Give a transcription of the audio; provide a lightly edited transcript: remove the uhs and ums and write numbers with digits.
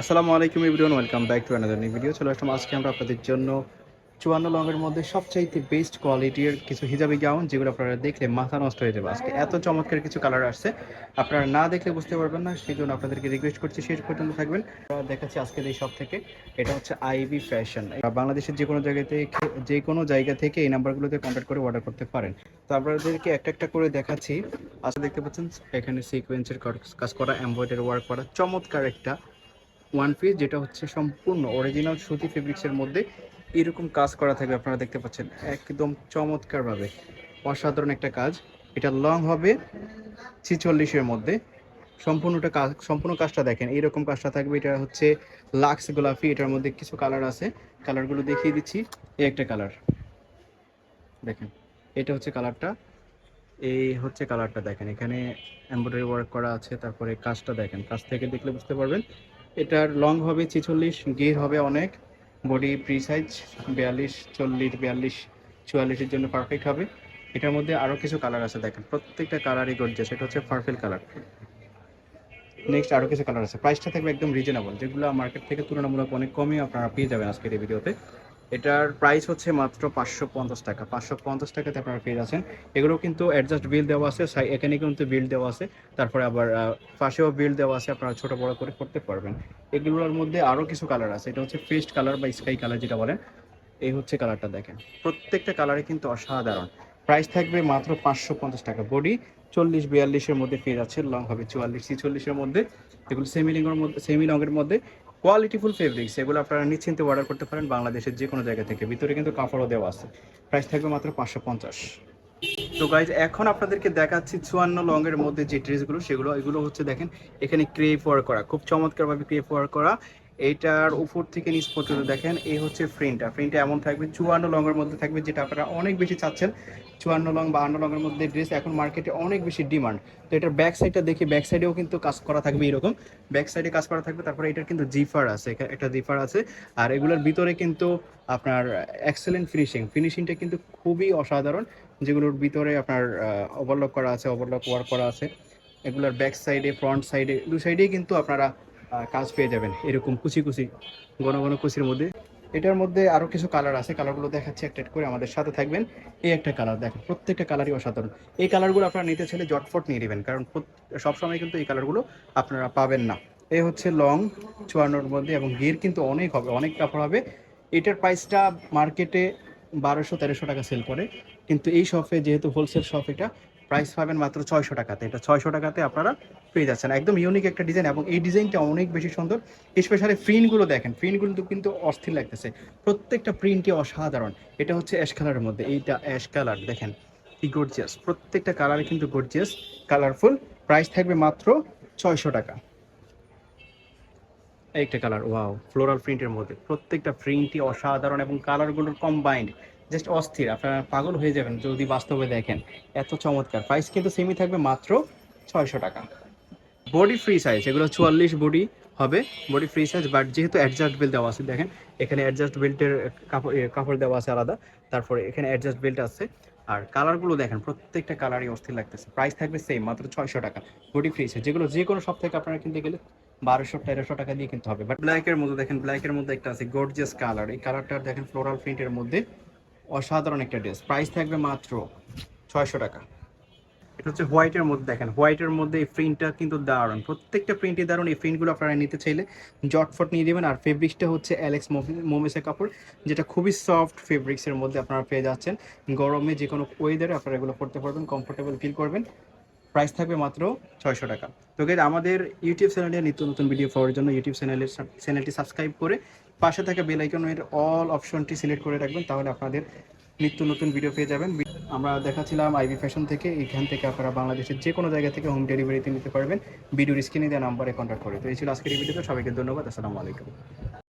আসসালামু আলাইকুম everyone, welcome back to another new video. চলে আসলাম আজকে আমরা আপনাদের জন্য 54 লংয়ের মধ্যে সবচাইতে বেস্ট কোয়ালিটির কিছু হিজাবি গাউন, যেগুলো আপনারা দেখলে মাথা নষ্ট হয়ে যাবে। আজকে এত চমৎকার কিছু কালার আসছে, আপনারা না দেখলে বুঝতে পারবেন না। সেই জন্য আপনাদেরকে রিকোয়েস্ট করছি শেষ পর্যন্ত থাকবেন। দেখাচ্ছি আজকের এই শপ থেকে। এটা হচ্ছে আইভি ফ্যাশন। বাংলাদেশের যে কোনো জায়গা থেকে এই নাম্বারগুলোতে কন্ট্যাক্ট করে অর্ডার করতে পারেন। তো আপনাদেরকে একটা একটা করে দেখাচ্ছি। আজকে দেখতে পাচ্ছেন এখানে সিকোয়েন্সের কাজ করা, এমব্রয়ডারি ওয়ার্ক করা চমৎকার একটা ওয়ান পিস, যেটা হচ্ছে সম্পূর্ণ অরিজিনাল সুতি ফেব্রিক্সের মধ্যে এরকম কাজ করা থাকবে। আপনারা দেখতে পাচ্ছেন একদম চমৎকারভাবে অসাধারণ একটা কাজ। এটা লং হবে 46-এর মধ্যে। সম্পূর্ণ কাজটা দেখেন, এইরকম কাজটা থাকবে। এটা হচ্ছে লাক্স গোলাপি। এটার মধ্যে কিছু কালার আছে, কালারগুলো দেখিয়ে দিচ্ছি। এই একটা কালার দেখেন, এটা হচ্ছে কালারটা। এই হচ্ছে কালারটা দেখেন, এখানে এমব্রয়ডারি ওয়ার্ক করা আছে। তারপরে কাজটা দেখেন, কাজ থেকে দেখলে বুঝতে পারবেন। এটার লং হবে 46, গের হবে অনেক, বডি ফ্রি সাইজ 42, 40, 42, 44-এর জন্য পারফেক্ট হবে। এটার মধ্যে আরও কিছু কালার আছে দেখেন, প্রত্যেকটা কালারই গর্জিয়াস। এটা হচ্ছে পার্পল কালার। নেক্সট আরও কিছু কালার আছে। প্রাইসটা থাকবে একদম রিজনেবল, যেগুলো মার্কেট থেকে তুলনামূলক অনেক কমই আপনারা পেয়ে যাবেন আজকের এই ভিডিওতে। এটার প্রাইস হচ্ছে মাত্র 550 টাকা। 550 টাকাতে আপনারা পেয়ে যাচ্ছেন। এগুলো কিন্তু অ্যাডজাস্ট বিল দেওয়া আছে, এখানে কিন্তু বিল দেওয়া আছে। তারপরে আবার পাশেও বিল দেওয়া আছে, আপনারা ছোটো বড়ো করে করতে পারবেন। এগুলোর মধ্যে আরও কিছু কালার আছে। এটা হচ্ছে পেস্ট কালার বা স্কাই কালার যেটা বলেন। এই হচ্ছে কালারটা দেখেন, প্রত্যেকটা কালারে কিন্তু অসাধারণ। প্রাইস থাকবে মাত্র 550 টাকা। বডি 40-42-এর মধ্যে পেয়ে যাচ্ছে, লং হবে 44-46-এর মধ্যে। এগুলো সেমি লংয়ের মধ্যে কোয়ালিটিফুল ফেব্রিক্স। এগুলো আপনারা নিশ্চিন্তে অর্ডার করতে পারেন বাংলাদেশের যে কোনো জায়গা থেকে। ভিতরে কিন্তু কাপড়ও দেওয়া আছে। প্রাইস থাকবে মাত্র 550। তো গাইজ, এখন আপনাদেরকে দেখাচ্ছি 54 লংয়ের মধ্যে যে ড্রেসগুলো, এগুলো হচ্ছে দেখেন, এখানে ক্রেপ ওয়ার্ক করা, খুব চমৎকারভাবে ক্রেপ ওয়ার্ক করা। এইটার উপর থেকে নিচ পর্যন্ত দেখেন, এই হচ্ছে প্রিন্টটা এমন থাকবে 54 লংয়ের মধ্যে থাকবে, যেটা আপনারা অনেক বেশি চাচ্ছেন। 54 লং 52 লংয়ের মধ্যে ড্রেস এখন মার্কেটে অনেক বেশি ডিমান্ড। তো এটার ব্যাক সাইডটা দেখি, ব্যাক সাইডেও কিন্তু কাজ করা থাকবে এরকম। ব্যাক সাইডে কাজ করা থাকবে। তারপরে এটার কিন্তু জিফার আছে, একটা জিফার আছে। আর এগুলোর ভিতরে কিন্তু আপনার এক্সেলেন্ট ফিনিশিংটা কিন্তু খুবই অসাধারণ। যেগুলোর ভিতরে আপনার ওভারলক করা আছে, ওভারলক ওয়ার্ক করা আছে। এগুলোর ব্যাক সাইডে, ফ্রন্ট সাইডে, দু সাইডেই কিন্তু আপনারা কাজ পেয়ে যাবেন এরকম কুচি কুচি, ঘন ঘন কুচির মধ্যে। এটার মধ্যে আরও কিছু কালার আছে, কালারগুলো দেখাচ্ছি একটা করে, আমাদের সাথে থাকবেন। এই একটা কালার দেখেন, প্রত্যেকটা কালারই অসাধারণ। এই কালারগুলো আপনারা নিতে চাইলে জটফট নিয়ে নেবেন, কারণ সবসময় কিন্তু এই কালারগুলো আপনারা পাবেন না। এই হচ্ছে লং 54-র মধ্যে, এবং গের কিন্তু অনেক হবে, অনেক কাপড় হবে। এটার প্রাইসটা মার্কেটে 1200-1300 টাকা সেল করে, কিন্তু এই শপে যেহেতু হোলসেল শপ, এটা প্রাইস পাবেন মাত্র 600 টাকাতে। এটা 600 টাকাতে আপনারা পেয়ে যাচ্ছেন। একদম ইউনিক একটা ডিজাইন, এবং এই ডিজাইনটা অনেক বেশি সুন্দর। স্পেশালি প্রিন্টগুলো দেখেন, প্রিন্টগুলো কিন্তু অস্থির লাগতেছে, প্রত্যেকটা প্রিন্টই অসাধারণ। এটা হচ্ছে অ্যাশ কালারের মধ্যে, এইটা অ্যাশ কালার দেখেন কি গর্জিয়াস, প্রত্যেকটা কালারে কিন্তু গর্জিয়াস, কালারফুল। প্রাইস থাকবে মাত্র 600 টাকা। একটা কালার, ওয়াও, ফ্লোরাল প্রিন্টের মধ্যে প্রত্যেকটা প্রিন্টই অসাধারণ, এবং কালারগুলোর কম্বাইন্ড জাস্ট অস্থির। আপনারা পাগল হয়ে যাবেন যদি বাস্তবে দেখেন, এত চমৎকার। প্রাইস কিন্তু সেমই থাকবে মাত্র 600 টাকা। বডি ফ্রি সাইজ, এগুলো 44 বডি হবে, বডি ফ্রি সাইজ। বাট যেহেতু অ্যাডজাস্ট বেল্ট দেওয়া আছে দেখেন, এখানে অ্যাডজাস্ট বেল্টের কাপড় দেওয়া আছে আলাদা। তারপরে এখানে অ্যাডজাস্ট বেল্ট আছে। আর কালারগুলো দেখেন, প্রত্যেকটা কালারই অস্থির লাগতেছে। প্রাইস থাকবে সেম, মাত্র 600 টাকা। বডি ফ্রি সাইজ, যেগুলো যে কোনো সব থেকে আপনারা কিনতে গেলে 1200-1300 টাকা দিয়ে কিনতে হবে। বাট ব্ল্যাকের মধ্যে দেখেন, ব্ল্যাকের মধ্যে একটা আছে গর্জিয়াস কালার। এই কালারটা দেখেন, ফ্লোরাল প্রিন্টের মধ্যে অসাধারণ একটা ড্রেস। প্রাইস থাকবে মাত্র 600 টাকা। এটা হচ্ছে হোয়াইটের মধ্যে দেখেন, হোয়াইটের মধ্যে এই প্রিন্টটা কিন্তু দারুণ, প্রত্যেকটা প্রিন্টই দারুণ। এই প্রিন্টগুলো আপনারা নিতে চাইলে জটফট নিয়ে দেবেন। আর ফেব্রিক্সটা হচ্ছে অ্যালেক্স মোমেসের কাপড়, যেটা খুবই সফট ফেব্রিক্সের মধ্যে আপনারা পেয়ে যাচ্ছেন। গরমে যে কোনো ওয়েদারে আপনারা এগুলো পরতে পারবেন, কমফোর্টেবল ফিল করবেন। প্রাইস থাকবে মাত্র 600 টাকা। তো গাইজ, আমাদের ইউটিউব চ্যানেলে নিত্য নতুন ভিডিও পাওয়ার জন্য ইউটিউব চ্যানেলটি সাবস্ক্রাইব করে পাশে থাকা বেল আইকনের অল অপশনটি সিলেক্ট করে রাখবেন, তাহলে আপনাদের নিত্য নতুন ভিডিও পেয়ে যাবেন। আমরা দেখাচ্ছিলাম আইভি ফ্যাশন থেকে। এইখান থেকে আপনারা বাংলাদেশের যে কোনো জায়গা থেকে হোম ডেলিভারিতে নিতে পারবেন, ভিডিওর স্ক্রিনে দেওয়া নাম্বারে কন্ট্যাক্ট করে। তো এই ছিল আজকের এই ভিডিওতে। সবাইকে ধন্যবাদ। আসসালামু আলাইকুম।